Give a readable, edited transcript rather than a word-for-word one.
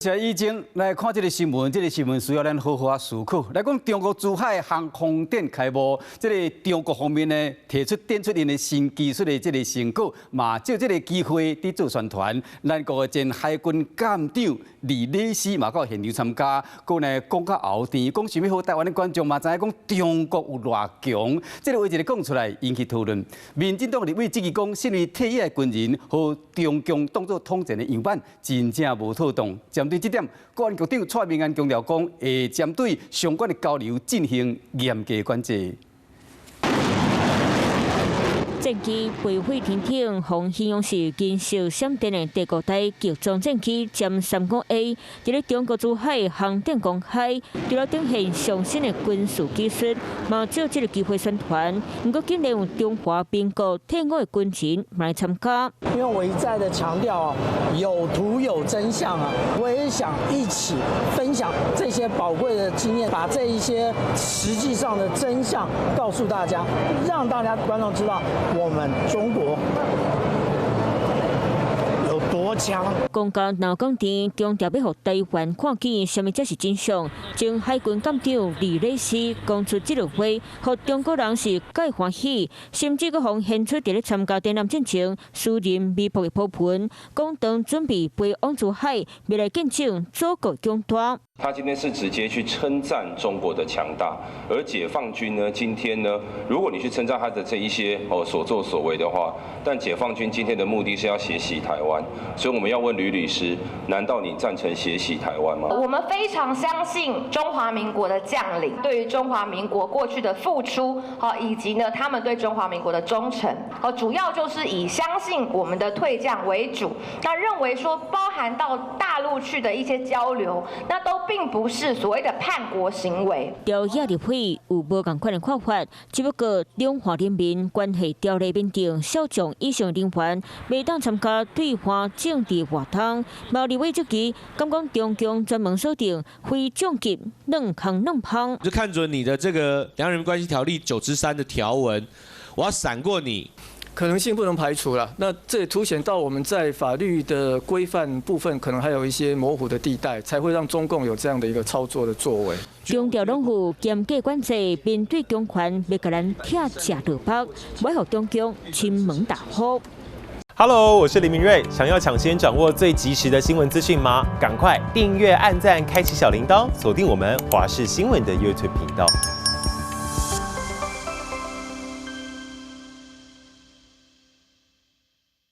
在以前来看这个新闻，这个新闻需要咱好好思考。来讲，中国珠海航空展开幕，这个中国方面呢提出展出因的新技术的这个成果，嘛借这个机会伫做宣传。咱国前海军舰长李礼斯嘛到现场参加，佮呢讲到后甜，讲想要好台湾的观众嘛知影讲中国有偌强，这个话一个讲出来引起讨论。民进党立委质疑讲，身为退役的军人和中共当作统战的样板，真正无妥当。针对这点，国安局长蔡明安强调讲，会针对相关的交流进行严格管制。战机飞飞停停，防形容是经受闪电的帝国台集中战机歼3公 A， 伫咧中国珠海航展公开，除了展现上新的军事技术，嘛借这个机会宣传。不过，竟然有中华民国退伍的军人来参加。因为我一再的强调有图有真相啊，我也想一起分享这些宝贵的经验，把这一些实际上的真相告诉大家，让大家观众知道。我们中国有多强？公家闹讲甜，中调要互台湾看见什么才是真相。前海军舰长李礼斯讲出这个话，互中国人是介欢喜，甚至佮互献出伫咧参加展览进前私人微博的铺文，讲当准备飞往珠海，未来见证祖国强大。他今天是直接去称赞中国的强大，而解放军呢，今天呢，如果你去称赞他的这一些所作所为的话，但解放军今天的目的是要血洗台湾，所以我们要问吕律师，难道你赞成血洗台湾吗？我们非常相信中华民国的将领对于中华民国过去的付出，以及呢他们对中华民国的忠诚，主要就是以相信我们的退将为主，那认为说包含到大陆去的一些交流，那都并不是所谓的叛国行为。朝野立委有无同款的看法，只不过中华人民关系条例面定少将以上人员未当参加对华政治活动。毛立委质疑，敢讲中共专门锁定非重级两项两胖，就看准你的这个两岸人民关系条例9之3的条文，我要闪过你。可能性不能排除了，那这也凸显到我们在法律的规范部分，可能还有一些模糊的地带，才会让中共有这样的一个操作的作为。中调拢有严格管制，面对强权要甲咱拆食落腹，要互中共亲门大户。Hello， 我是林明瑞。想要抢先掌握最及时的新闻资讯吗？赶快订阅、按赞、开启小铃铛，锁定我们华视新闻的 YouTube 频道。